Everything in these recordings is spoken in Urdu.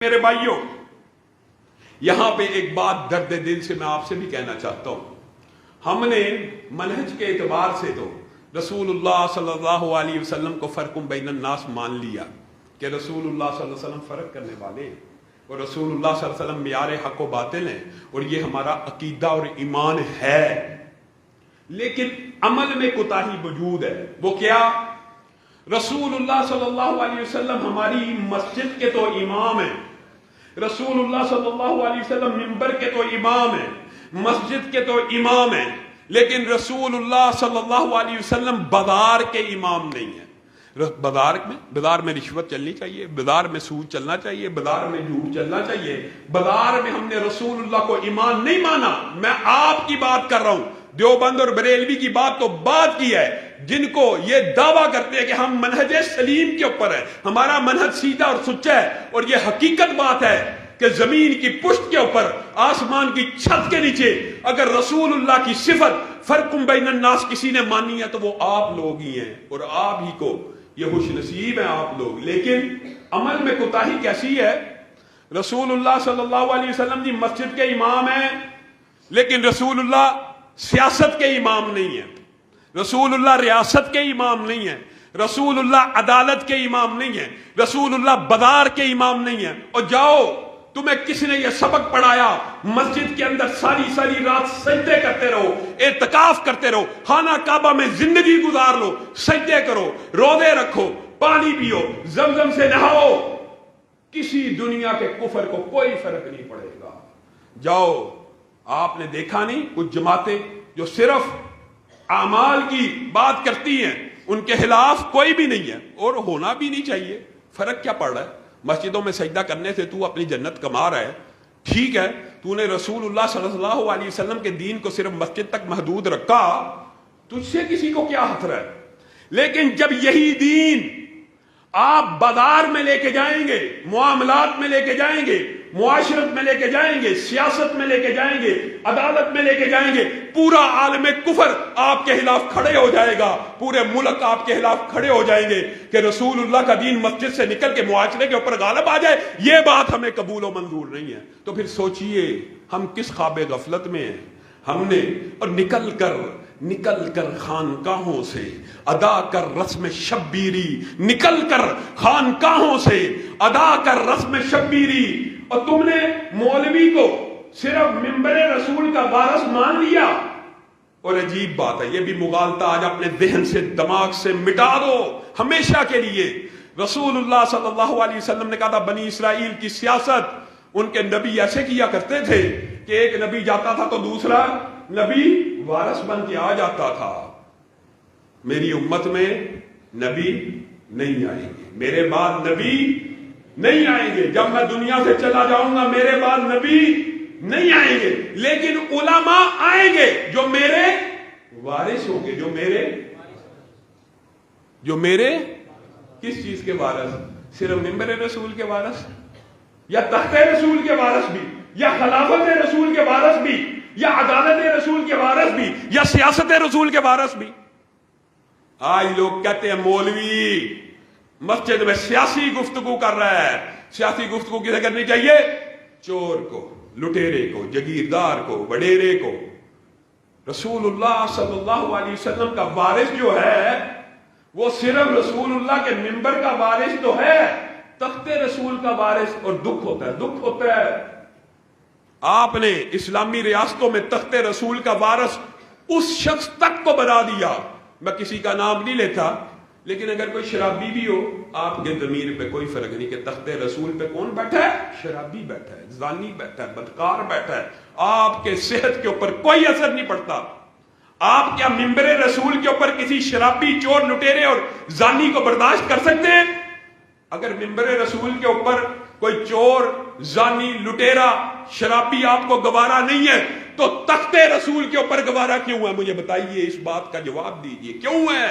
میرے بھائیوں، یہاں پہ ایک بات درد دل سے میں آپ سے بھی کہنا چاہتا ہوں. ہم نے منہج کے اعتبار سے تو رسول اللہ صلی اللہ علیہ وسلم کو فرق بین الناس مان لیا کہ رسول اللہ صلی اللہ علیہ وسلم فرق کرنے والے ہیں اور رسول اللہ صلی اللہ علیہ وسلم معیار حق و باطل ہیں اور یہ ہمارا عقیدہ اور ایمان ہے. لیکن عمل میں کوتاہی موجود ہے. وہ کیا؟ رسول اللہ صلی اللہ علیہ وسلم ہماری مسجد کے تو امام ہیں، رسول اللہ صلی اللہ علیہ وسلم منبر کے تو امام ہیں، مسجد کے تو امام ہیں، لیکن رسول اللہ صلی اللہ علیہ وسلم بازار کے امام نہیں ہیں. بازار میں رشوت چلنی چاہیے، بازار میں سود چلنا چاہیے، بازار میں جھوٹ چلنا چاہیے، بازار میں ہم نے رسول اللہ کو ایمان نہیں مانا. میں آپ کی بات کر رہا ہوں، دیوبند اور بریلوی کی بات تو بات کی ہے، جن کو یہ دعویٰ کرتے ہیں کہ ہم منہج سلیم کے اوپر ہیں، ہمارا منہج سیدھا اور سچا ہے. اور یہ حقیقت بات ہے کہ زمین کی پشت کے اوپر، آسمان کی چھت کے نیچے اگر رسول اللہ کی صفت فرق بین الناس کسی نے مانی ہے تو وہ آپ لوگ ہی ہیں، اور آپ ہی کو یہ خوش نصیب ہیں آپ لوگ. لیکن عمل میں کوتاہی کیسی ہے؟ رسول اللہ صلی اللہ علیہ وسلم جی مسجد کے امام ہیں، لیکن رسول اللہ سیاست کے امام نہیں ہیں، رسول اللہ ریاست کے امام نہیں ہیں، رسول اللہ عدالت کے امام نہیں ہیں، رسول اللہ بازار کے امام نہیں ہیں. اور جاؤ، تمہیں کس نے یہ سبق پڑھایا مسجد کے اندر ساری رات سجدے کرتے رہو، اعتکاف کرتے رہو، خانہ کعبہ میں زندگی گزار لو، سجدے کرو، روزے رکھو، پانی پیو، زمزم سے نہاؤ، کسی دنیا کے کفر کو کوئی فرق نہیں پڑے گا. جاؤ، آپ نے دیکھا نہیں کچھ جماعتیں جو صرف اعمال کی بات کرتی ہیں، ان کے خلاف کوئی بھی نہیں ہے اور ہونا بھی نہیں چاہیے. فرق کیا پڑ رہا ہے؟ مسجدوں میں سجدہ کرنے سے تو اپنی جنت کما رہا ہے، ٹھیک ہے، تو نے رسول اللہ صلی اللہ علیہ وسلم کے دین کو صرف مسجد تک محدود رکھا، تجھ سے کسی کو کیا خطرہ ہے؟ لیکن جب یہی دین آپ بازار میں لے کے جائیں گے، معاملات میں لے کے جائیں گے، معاشرت میں لے کے جائیں گے، سیاست میں لے کے جائیں گے، عدالت میں لے کے جائیں گے، پورا عالم کفر آپ کے خلاف کھڑے ہو جائے گا، پورے ملک آپ کے خلاف کھڑے ہو جائیں گے کہ رسول اللہ کا دین مسجد سے نکل کے معاشرے کے اوپر غالب آ جائے. یہ بات ہمیں قبول و منظور نہیں ہے. تو پھر سوچئے ہم کس خواب غفلت میں ہیں. ہم نے اور نکل کر خانقاہوں سے ادا کر رسم شبیری، نکل کر خانقاہوں سے ادا کر رسم شبیری، اور تم نے مولوی کو صرف منبر رسول کا وارث مان لیا. اور عجیب بات ہے، یہ بھی مغالطہ آج اپنے ذہن سے، دماغ سے مٹا دو ہمیشہ کے لیے. رسول اللہ صلی اللہ علیہ وسلم نے کہا تھا بنی اسرائیل کی سیاست ان کے نبی ایسے کیا کرتے تھے کہ ایک نبی جاتا تھا تو دوسرا نبی وارث بن کے آ جاتا تھا. میری امت میں نبی نہیں آئیں گے، میرے بعد نبی نہیں آئیں گے، جب میں دنیا سے چلا جاؤں گا میرے بعد نبی نہیں آئیں گے، لیکن علماء آئیں گے جو میرے وارث ہوں گے. جو میرے کس چیز کے وارث؟ صرف منبر رسول کے وارث، یا تخت رسول کے وارث بھی، یا خلافت رسول کے وارث بھی، یا عدالت رسول کے وارث بھی، یا سیاست رسول کے وارث بھی. آج لوگ کہتے ہیں مولوی مسجد میں سیاسی گفتگو کر رہا ہے. سیاسی گفتگو کسے کرنی چاہیے؟ چور کو، لٹیرے کو، جگیردار کو، وڈیرے کو. رسول اللہ صلی اللہ علیہ وسلم کا وارث جو ہے وہ صرف رسول اللہ کے منبر کا وارث تو ہے، تخت رسول کا وارث. اور دکھ ہوتا ہے آپ نے اسلامی ریاستوں میں تخت رسول کا وارث اس شخص تک کو بنا دیا. میں کسی کا نام نہیں لیتا، لیکن اگر کوئی شرابی بھی ہو، آپ کے ضمیر پہ کوئی فرق نہیں کہ تخت رسول پہ کون بیٹھا ہے؟ شرابی بیٹھا ہے، زانی بیٹھا ہے، بدکار بیٹھا ہے. آپ کے صحت کے اوپر کوئی اثر نہیں پڑتا. آپ کیا منبر رسول کے اوپر کسی شرابی، چور، لٹیرے اور زانی کو برداشت کر سکتے ہیں؟ اگر منبر رسول کے اوپر کوئی چور، زانی، لٹیرا، شرابی آپ کو گوارا نہیں ہے تو تخت رسول کے اوپر گوارا کیوں ہے؟ مجھے بتائیے، اس بات کا جواب دیجئے. کیوں ہے؟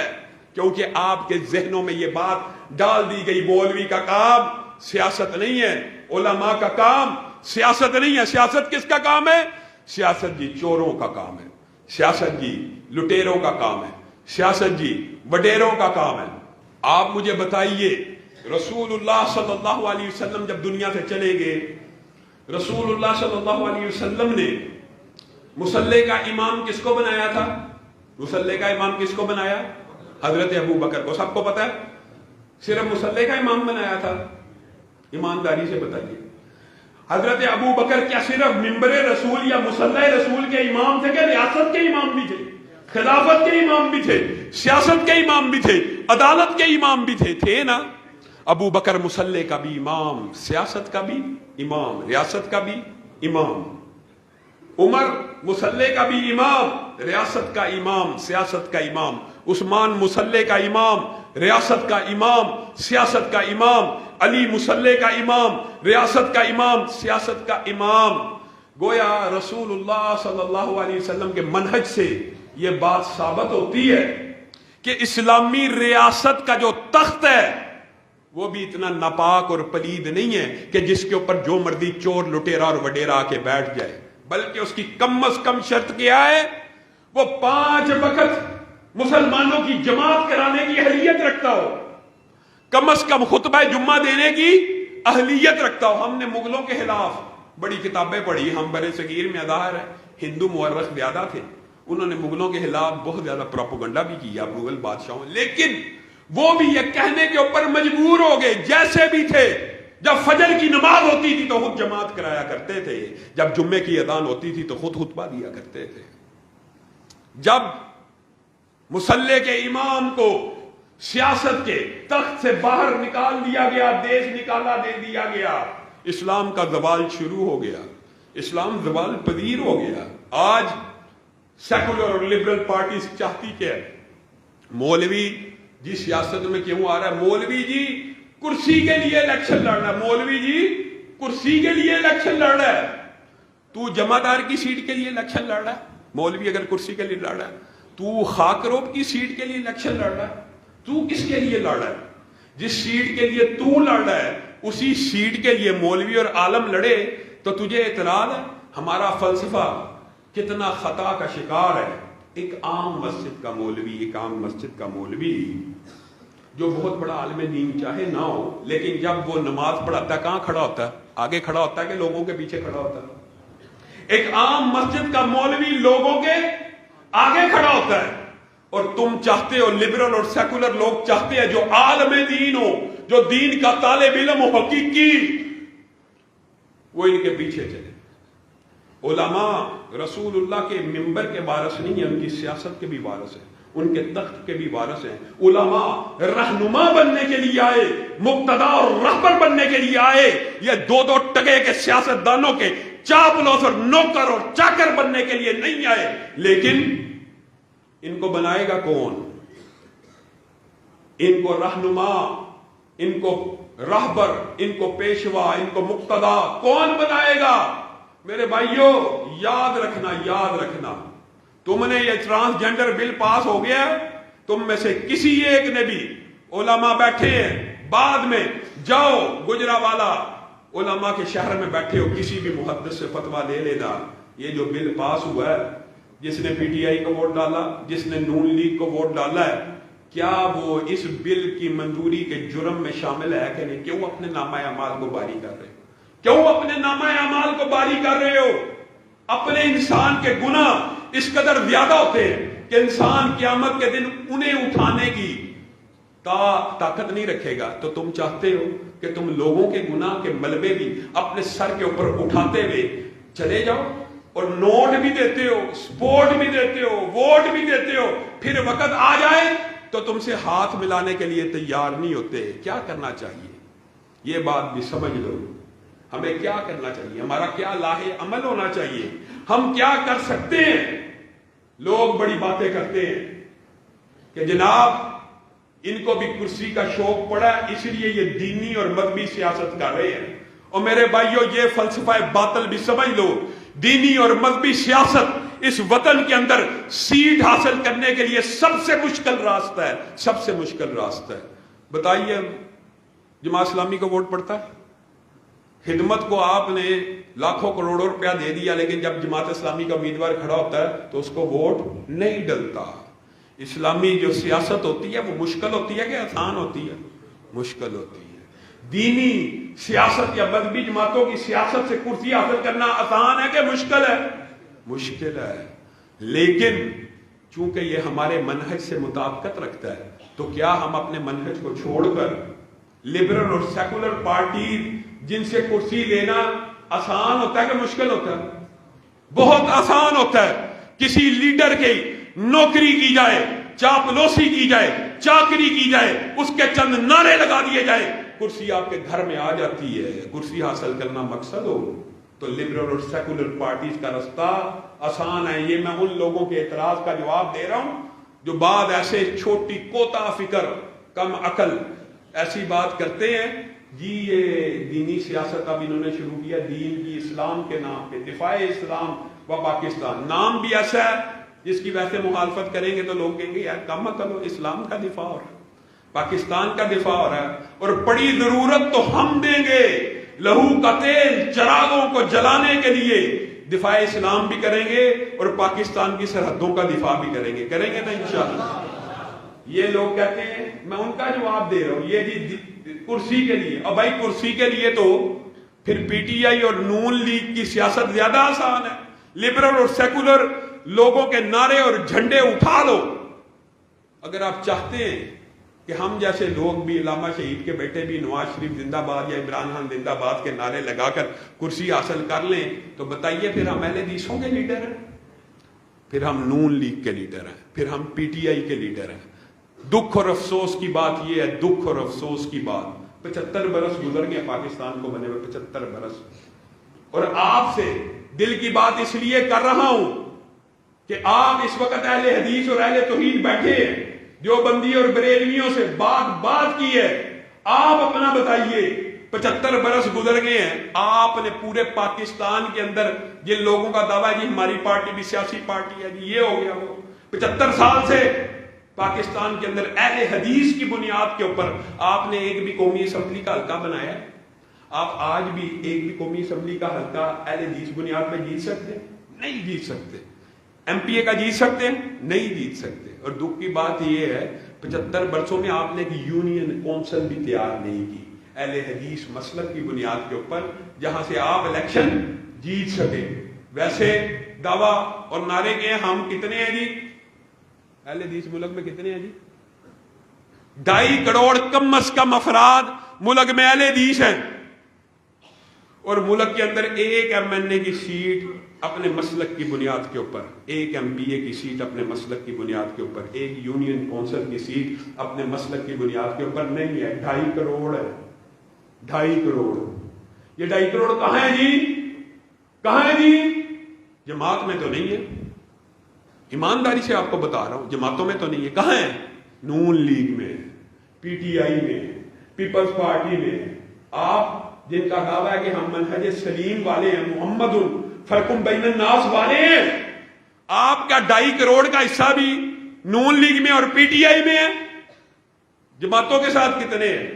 کیونکہ آپ کے ذہنوں میں یہ بات ڈال دی گئی مولوی کا کام سیاست نہیں ہے، علماء کا کام سیاست نہیں ہے. سیاست کس کا کام ہے؟ سیاست جی چوروں کا کام ہے، سیاست جی لٹیروں کا کام ہے، سیاست جی وڈیروں کا کام ہے. آپ مجھے بتائیے رسول اللہ صلی اللہ علیہ وسلم جب دنیا سے چلے گئے، رسول اللہ صلی اللہ علیہ وسلم نے مصلی کا امام کس کو بنایا تھا؟ مصلی کا امام کس کو بنایا؟ حضرت ابو بکر کو. سب کو پتا ہے؟ صرف مصلی کا امام بنایا تھا؟ ایمانداری سے بتائیے. حضرت ابو بکر کیا صرف ممبر رسول یا مصلی رسول کے امام تھے کہ ریاست کے امام بھی تھے، خلافت کے امام بھی تھے، سیاست کے امام بھی تھے، عدالت کے امام بھی تھے؟ تھے نا. ابو بکر مصلی کا بھی امام، سیاست کا بھی امام، ریاست کا بھی امام. عمر مصلی کا بھی امام، ریاست کا امام، سیاست کا امام. عثمان مصلی کا امام، ریاست کا امام، سیاست کا امام. علی مصلی کا امام، ریاست کا امام، سیاست کا امام. گویا رسول اللہ صلی اللہ علیہ وسلم کے منہج سے یہ بات ثابت ہوتی ہے کہ اسلامی ریاست کا جو تخت ہے وہ بھی اتنا ناپاک اور پلید نہیں ہے کہ جس کے اوپر جو مرضی چور لٹیرا اور وڈیرا آ کے بیٹھ جائے، بلکہ اس کی کم از کم شرط کیا ہے؟ وہ 5 وقت مسلمانوں کی جماعت کرانے کی اہلیت رکھتا ہو، کم از کم خطبہ جمعہ دینے کی اہلیت رکھتا ہو. ہم نے مغلوں کے خلاف بڑی کتابیں پڑھی، ہم برے صغیر میں ظاہر ہے ہندو مورخ زیادہ تھے، انہوں نے مغلوں کے خلاف بہت زیادہ پروپیگنڈا بھی کیا مغل بادشاہوں، لیکن وہ بھی یہ کہنے کے اوپر مجبور ہو گئے جیسے بھی تھے. جب فجر کی نماز ہوتی تھی تو خود جماعت کرایا کرتے تھے، جب جمعے کی اذان ہوتی تھی تو خود خطبہ دیا کرتے تھے. جب مصلی کے امام کو سیاست کے تخت سے باہر نکال دیا گیا، دیش نکالا دے دیا گیا، اسلام کا زوال شروع ہو گیا، اسلام زوال پذیر ہو گیا. آج سیکولر اور لبرل پارٹیز چاہتی کیا ہے؟ مولوی جی سیاست میں کیوں آ رہا ہے؟ مولوی جی کرسی کے لیے الیکشن لڑ رہا ہے، مولوی جی کرسی کے لیے الیکشن لڑ رہا ہے. تو جمعدار کی سیٹ کے لیے الیکشن لڑ رہا ہے؟ مولوی اگر کرسی کے لیے لڑ رہا ہے. تو خاکروب کی سیٹ کے لیے الیکشن لڑ رہا ہے؟ تو کس کے لیے لڑ رہا ہے؟ جس سیٹ کے لیے تو لڑ رہا ہے اسی سیٹ کے لیے مولوی اور عالم لڑے تو تجھے اعتراض ہے؟ ہمارا فلسفہ کتنا خطا کا شکار ہے. ایک عام مسجد کا مولوی، ایک عام مسجد کا مولوی جو بہت بڑا عالم دین چاہے نہ ہو، لیکن جب وہ نماز پڑھاتا ہے کہاں کھڑا ہوتا ہے؟ آگے کھڑا ہوتا ہے کہ لوگوں کے پیچھے کھڑا ہوتا ہے؟ ایک عام مسجد کا مولوی لوگوں کے آگے کھڑا ہوتا ہے. اور تم چاہتے ہو، لبرل اور سیکولر لوگ چاہتے ہیں جو عالم دین ہو، جو دین کا طالب علم ہو حقیقی، وہ ان کے پیچھے چلے. علماء رسول اللہ کے ممبر کے وارث نہیں ہیں، ان کی سیاست کے بھی وارث ہیں، ان کے تخت کے بھی وارث ہیں. علماء رہنما بننے کے لیے آئے، مقتدا اور رہبر بننے کے لیے آئے. یہ 2 ٹکے کے سیاست دانوں کے چاپلوس اور نوکر اور چاکر بننے کے لیے نہیں آئے. لیکن ان کو بنائے گا کون؟ ان کو رہنما، ان کو رہبر، ان کو پیشوا، ان کو مقتدا کون بنائے گا؟ میرے بھائیوں یاد رکھنا، یاد رکھنا، تم نے یہ ٹرانسجنڈر بل پاس ہو گیا، تم میں سے کسی ایک نے بھی، علماء بیٹھے ہیں، بعد میں جاؤ گجرانوالہ علماء کے شہر میں بیٹھے ہو، کسی بھی محدث سے فتویٰ لے لینا. یہ جو بل پاس ہوا ہے، جس نے پی ٹی آئی کو ووٹ ڈالا، جس نے نون لیگ کو ووٹ ڈالا ہے، کیا وہ اس بل کی منظوری کے جرم میں شامل ہے کہ نہیں؟ کیوں اپنے نامہ اعمال کو باری کر رہے ہو؟ کیوں اپنے نامہ اعمال کو باری کر رہے ہو؟ اپنے انسان کے گناہ اس قدر زیادہ ہوتے ہیں کہ انسان قیامت کے دن انہیں اٹھانے کی طاقت نہیں رکھے گا. تو تم چاہتے ہو کہ تم لوگوں کے گناہ کے ملبے بھی اپنے سر کے اوپر اٹھاتے ہوئے چلے جاؤ، اور نوٹ بھی دیتے ہو، سپورٹ بھی دیتے ہو، ووٹ بھی دیتے ہو، پھر وقت آ جائے تو تم سے ہاتھ ملانے کے لیے تیار نہیں ہوتے. کیا کرنا چاہیے؟ یہ بات بھی سمجھ لو. ہمیں کیا کرنا چاہیے؟ ہمارا کیا لاہے عمل ہونا چاہیے؟ ہم کیا کر سکتے ہیں؟ لوگ بڑی باتیں کرتے ہیں کہ جناب ان کو بھی کرسی کا شوق پڑا ہے اس لیے یہ دینی اور مذہبی سیاست کر رہے ہیں. اور میرے بھائیوں یہ فلسفہ باطل بھی سمجھ لو. دینی اور مذہبی سیاست اس وطن کے اندر سیٹ حاصل کرنے کے لیے سب سے مشکل راستہ ہے، سب سے مشکل راستہ ہے. بتائیے جماعت اسلامی کو ووٹ پڑتا ہے؟ خدمت کو آپ نے لاکھوں کروڑوں روپیہ دے دیا، لیکن جب جماعت اسلامی کا امیدوار کھڑا ہوتا ہے تو اس کو ووٹ نہیں ڈلتا. اسلامی جو سیاست ہوتی ہے وہ مشکل ہوتی ہے کہ آسان ہوتی ہے؟ مشکل ہوتی ہے. دینی سیاست یا مذہبی جماعتوں کی سیاست سے کرسی حاصل کرنا آسان ہے کہ مشکل ہے؟ مشکل ہے، لیکن چونکہ یہ ہمارے منہج سے مطابقت رکھتا ہے تو کیا ہم اپنے منہج کو چھوڑ کر لبرل اور سیکولر پارٹی جن سے کرسی لینا آسان ہوتا ہے کہ مشکل ہوتا ہے؟ بہت آسان ہوتا ہے۔ کسی لیڈر کی نوکری کی جائے، چاپلوسی کی جائے، چاکری کی جائے، اس کے چند نعرے لگا دیے جائے، کرسی آپ کے گھر میں آ جاتی ہے۔ کرسی حاصل کرنا مقصد ہو تو لبرل اور سیکولر پارٹیز کا رستہ آسان ہے۔ یہ میں ان لوگوں کے اعتراض کا جواب دے رہا ہوں جو بعد ایسے چھوٹی کوتا فکر کم عقل ایسی بات کرتے ہیں، جی یہ دینی سیاست اب انہوں نے شروع کیا دین کی اسلام کے نام پہ، دفاع اسلام و پاکستان، نام بھی ایسا ہے جس کی ویسے مخالفت کریں گے تو لوگ کہیں گے یار کم عقل ہو، اسلام کا دفاع ہو رہا ہے، پاکستان کا دفاع ہو رہا ہے، اور بڑی ضرورت تو ہم دیں گے لہو کا تیل چراغوں کو جلانے کے لیے، دفاع اسلام بھی کریں گے اور پاکستان کی سرحدوں کا دفاع بھی کریں گے نا انشاءاللہ۔ یہ لوگ کہتے ہیں، میں ان کا جواب دے رہا ہوں، یہ جی کرسی کے لیے، اور بھائی کرسی کے لیے تو پھر پی ٹی آئی اور نون لیگ کی سیاست زیادہ آسان ہے۔ لبرل اور سیکولر لوگوں کے نعرے اور جھنڈے اٹھا لو۔ اگر آپ چاہتے ہیں کہ ہم جیسے لوگ بھی علامہ شہید کے بیٹے بھی نواز شریف زندہ باد یا عمران خان زندہ باد کے نعرے لگا کر کرسی حاصل کر لیں تو بتائیے پھر ہم اہل حدیثوں کے لیڈر ہیں، پھر ہم نون لیگ کے لیڈر ہیں، پھر ہم پی ٹی آئی کے لیڈر ہیں۔ دکھ اور افسوس کی بات یہ ہے، دکھ اور افسوس کی بات، 75 برس گزر گئے پاکستان کو بنے ہوئے، 75 برس، اور آپ سے دل کی بات اس لیے کر رہا ہوں کہ آپ اس وقت اہل حدیث اور اہل توحید بیٹھے ہیں، جو بندی اور بریلویوں سے بات کی ہے، آپ اپنا بتائیے، 75 برس گزر گئے ہیں، آپ نے پورے پاکستان کے اندر جن لوگوں کا دعویٰ ہے کہ ہماری پارٹی بھی سیاسی پارٹی ہے، یہ ہو گیا، وہ 75 سال سے پاکستان کے اندر اہل حدیث کی بنیاد کے اوپر آپ نے ایک بھی قومی اسمبلی کا حلقہ بنایا ہے؟ آپ آج بھی ایک بھی قومی اسمبلی کا حلقہ اہل حدیث بنیاد پہ جیت سکتے ہیں؟ نہیں جیت سکتے۔ ایم پی اے کا جیت سکتے ہیں؟ نہیں جیت سکتے۔ اور دکھ کی بات یہ ہے 75 برسوں میں آپ نے ایک یونین کونسل بھی تیار نہیں کی اہل حدیث مسلک کی بنیاد کے اوپر جہاں سے آپ الیکشن جیت سکے۔ ویسے دعویٰ اور نعرے کے ہم کتنے ہیں جی؟ اہل حدیث ملک میں کتنے ہیں جی؟ 2.5 کروڑ کم از کم افراد ملک میں اہل حدیث ہیں، اور ملک کے اندر ایک ایم این اے کی سیٹ اپنے مسلک کی بنیاد کے اوپر، ایک ایم پی اے کی سیٹ اپنے مسلک کی بنیاد کے اوپر، ایک یونین کونسل کی سیٹ اپنے مسلک کی بنیاد کے اوپر نہیں ہے۔ 2.5 کروڑ ہے، 2.5 کروڑ۔ یہ 2.5 کروڑ کہاں ہے جی؟ کہاں ہے جی؟ جماعت میں تو نہیں ہے، ایمانداری سے آپ کو بتا رہا ہوں، جماعتوں میں تو نہیں ہے۔ کہاں ہے؟ نون لیگ میں، پی ٹی آئی میں، پیپلز پارٹی میں۔ آپ جن کا دعویٰ ہے کہ ہم منہج سلیم والے ہیں، محمد فرق بین الناس والے ہیں، آپ کا 2.5 کروڑ کا حصہ بھی نون لیگ میں اور پی ٹی آئی میں ہے۔ جماعتوں کے ساتھ کتنے ہیں؟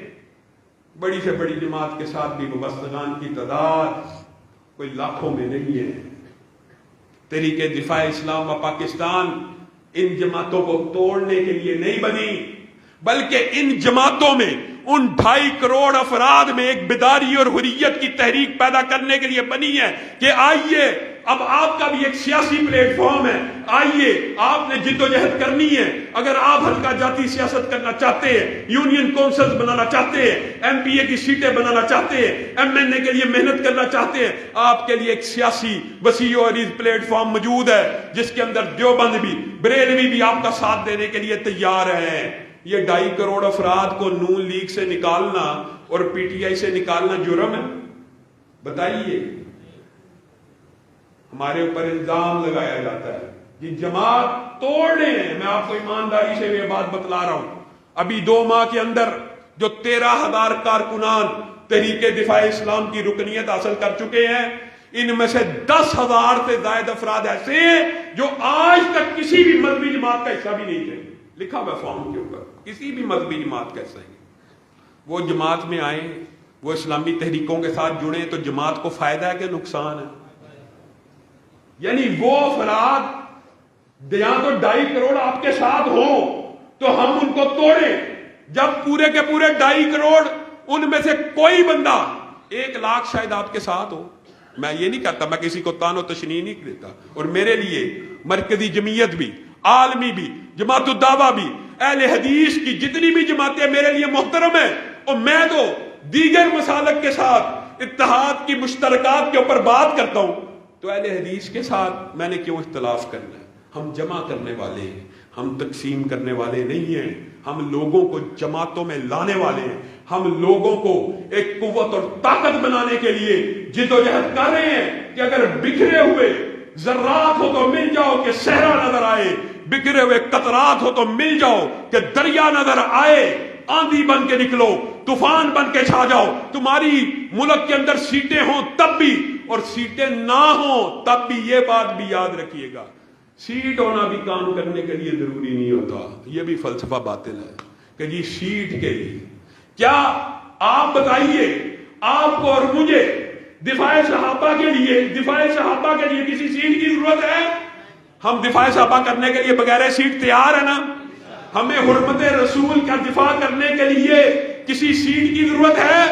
بڑی سے بڑی جماعت کے ساتھ بھی وابستگان کی تعداد کوئی لاکھوں میں نہیں ہے۔ تحریک دفاع اسلام و پاکستان ان جماعتوں کو توڑنے کے لیے نہیں بنی، بلکہ ان جماعتوں میں ان 2.5 کروڑ افراد میں ایک بیداری اور حریت کی تحریک پیدا کرنے کے لیے بنی ہے کہ آئیے اب آپ کا بھی ایک سیاسی پلیٹ فارم ہے، آئیے آپ نے جد و جہد کرنی ہے۔ اگر آپ حلقہ جاتی سیاست کرنا چاہتے ہیں، یونین کونسلز بنانا چاہتے ہیں، ایم پی اے کی سیٹیں بنانا چاہتے ہیں، ایم این اے کے لیے محنت کرنا چاہتے ہیں، آپ کے لیے ایک سیاسی وسیع و عریض پلیٹ فارم موجود ہے جس کے اندر دیوبند بھی، بریلوی بھی آپ کا ساتھ دینے کے لیے تیار ہیں۔ یہ 2.5 کروڑ افراد کو نون لیگ سے نکالنا اور پی ٹی آئی سے نکالنا جرم ہے؟ بتائیے۔ ہمارے اوپر الزام لگایا جاتا ہے یہ جماعت توڑنے ہیں۔ میں آپ کو ایمانداری سے یہ بات بتلا رہا ہوں، ابھی 2 ماہ کے اندر جو 13,000 کارکنان تحریک دفاع اسلام کی رکنیت حاصل کر چکے ہیں، ان میں سے 10,000 سے زائد افراد ایسے ہیں جو آج تک کسی بھی مذہبی جماعت کا حصہ بھی نہیں تھے، لکھا ہوا فارم کے اوپر، کسی بھی مذہبی جماعت کا حصہ نہیں۔ وہ جماعت میں آئیں، وہ اسلامی تحریکوں کے ساتھ جڑیں تو جماعت کو فائدہ ہے کہ نقصان ہے؟ یعنی وہ افراد یا تو 2.5 کروڑ آپ کے ساتھ ہوں تو ہم ان کو توڑیں، جب پورے کے پورے 2.5 کروڑ ان میں سے کوئی بندہ 1 لاکھ شاید آپ کے ساتھ ہو، میں یہ نہیں کہتا، میں کسی کو تان و تشنیع نہیں دیتا، اور میرے لیے مرکزی جمعیت بھی، عالمی بھی، جماعت الدعوہ بھی، اہل حدیث کی جتنی بھی جماعتیں میرے لیے محترم ہیں، اور میں تو دیگر مسالک کے ساتھ اتحاد کی مشترکات کے اوپر بات کرتا ہوں، تو اہل حدیث کے ساتھ میں نے کیوں اختلاف کرنا ہے؟ ہم جمع کرنے والے ہیں، ہم تقسیم کرنے والے نہیں ہیں، ہم لوگوں کو جماعتوں میں لانے والے ہیں، ہم لوگوں کو ایک قوت اور طاقت بنانے کے لیے جدوجہد کر رہے ہیں کہ اگر بکھرے ہوئے ذرات ہو تو مل جاؤ کہ صحرا نظر آئے، بکھرے ہوئے قطرات ہو تو مل جاؤ کہ دریا نظر آئے، آندھی بن کے نکلو، طوفان بن کے چھا جاؤ، تمہاری ملک کے اندر سیٹیں ہوں تب بھی اور سیٹیں نہ ہوں تب بھی یہ بات بھی یاد رکھیے گا، سیٹ ہونا بھی کام کرنے کے لیے ضروری نہیں ہوتا۔ یہ بھی فلسفہ باطل ہے کہ جی سیٹ کے لیے، کیا آپ بتائیے آپ کو اور مجھے دفاع صحابہ کے لیے کسی سیٹ کی ضرورت ہے؟ ہم دفاع صحابہ کرنے کے لیے بغیر سیٹ تیار ہے نا؟ ہمیں حرمت رسول کا دفاع کرنے کے لیے کسی سیٹ کی ضرورت ہے؟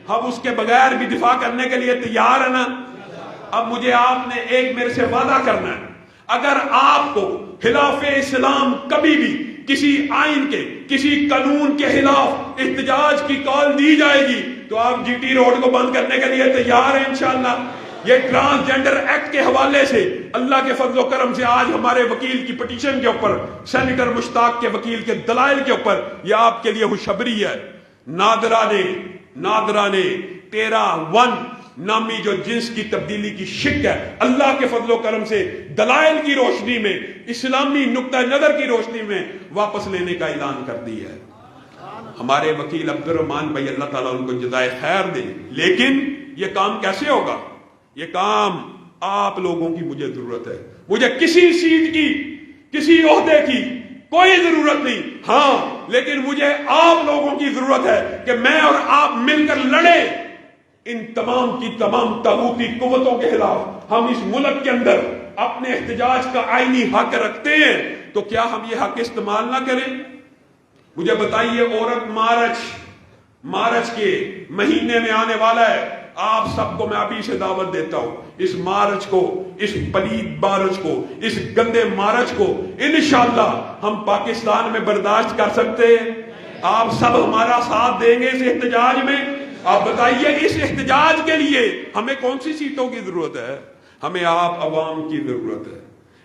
ہم اس کے بغیر بھی دفاع کرنے کے لیے تیار ہے نا؟ اب مجھے آپ نے ایک میرے سے وعدہ کرنا ہے، اگر آپ کو خلاف اسلام کبھی بھی کسی آئین کے، کسی قانون کے خلاف احتجاج کی کال دی جائے گی تو آپ جی ٹی روڈ کو بند کرنے کے لیے تیار ہیں انشاءاللہ؟ یہ ٹرانسجینڈر ایکٹ کے حوالے سے اللہ کے فضل و کرم سے آج ہمارے وکیل کی پٹیشن کے اوپر، سینیٹر مشتاق کے وکیل کے دلائل کے اوپر یہ آپ کے لیے خوشخبری ہے۔ نادرہ نے 13-1 نامی جو جنس کی تبدیلی کی شک ہے، اللہ کے فضل و کرم سے دلائل کی روشنی میں، اسلامی نقطہ نظر کی روشنی میں واپس لینے کا اعلان کر دیا ہے۔ ہمارے وکیل عبد الرحمان بھائی اللہ تعالیٰ ان کو جزائے خیر دے، لیکن یہ کام کیسے ہوگا؟ یہ کام آپ لوگوں کی مجھے ضرورت ہے، مجھے کسی سیٹ کی، کسی عہدے کی کوئی ضرورت نہیں، ہاں لیکن مجھے آپ لوگوں کی ضرورت ہے کہ میں اور آپ مل کر لڑیں ان تمام کی تمام طاغوتی قوتوں کے خلاف۔ ہم اس ملک کے اندر اپنے احتجاج کا آئینی حق رکھتے ہیں، تو کیا ہم یہ حق استعمال نہ کریں؟ مجھے بتائیے، عورت مارچ کے مہینے میں آنے والا ہے، آپ سب کو میں ابھی سے دعوت دیتا ہوں، اس مارچ کو، اس پلید مارچ کو، اس گندے مارچ کو انشاءاللہ ہم پاکستان میں برداشت کر سکتے ہیں؟ آپ سب ہمارا ساتھ دیں گے اس احتجاج میں؟ آپ بتائیے اس احتجاج کے لیے ہمیں کون سی سیٹوں کی ضرورت ہے؟ ہمیں آپ عوام کی ضرورت ہے۔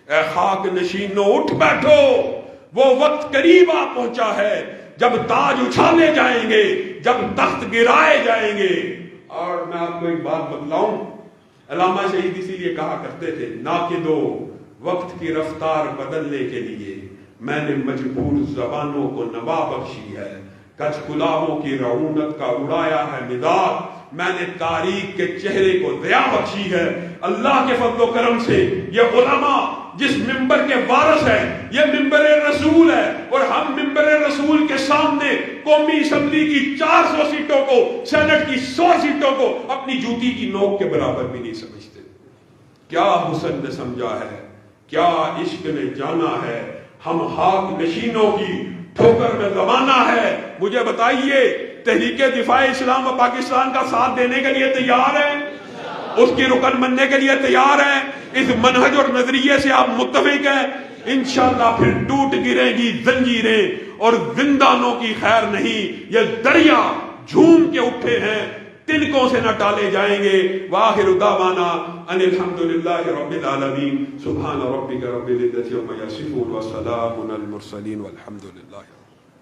اے خاک نشینوں اٹھ بیٹھو، وہ وقت قریب آ پہنچا ہے جب تاج اچھالے جائیں گے، جب تخت گرائے جائیں گے۔ اور میں آپ کو ایک بات بتلاؤں، علامہ شہید اسی لیے کہا کرتے تھے، ناقدو وقت کی رفتار بدلنے کے لیے میں نے مجبور زبانوں کو نوا بخشی ہے، کچھ کلاہوں کی رعونت کا اڑایا ہے مداد، میں نے تاریخ کے چہرے کو ضیا بخشی ہے۔ اللہ کے فضل و کرم سے یہ علماء جس ممبر کے وارث ہیں، یہ ممبر رسول ہے، اور ہم ممبر رسول کے سامنے قومی اسمبلی کی 400 سیٹوں کو، سینٹ کی 100 سیٹوں کو اپنی جوتی کی نوک کے برابر بھی نہیں سمجھتے۔ کیا حسن نے سمجھا ہے، کیا عشق نے جانا ہے، ہم خاک نشینوں کی ٹھوکر میں زمانہ ہے۔ مجھے بتائیے، تحریک دفاع اسلام و پاکستان کا ساتھ دینے کے لیے تیار ہیں؟ اس کی رکن بننے کے لیے تیار ہیں؟ اس منہج اور نظریے سے آپ متفق ہیں؟ انشاءاللہ پھر ٹوٹ گرے گی زنجیریں اور زندانوں کی خیر نہیں، یہ دریا جھوم کے اٹھے ہیں، تنکوں سے نہ ٹالے جائیں گے۔ وآخر دعوانا ان الحمدللہ رب العالمین، سبحان ربک رب العزت عما یصفون وسلام علی المرسلین والحمدللہ۔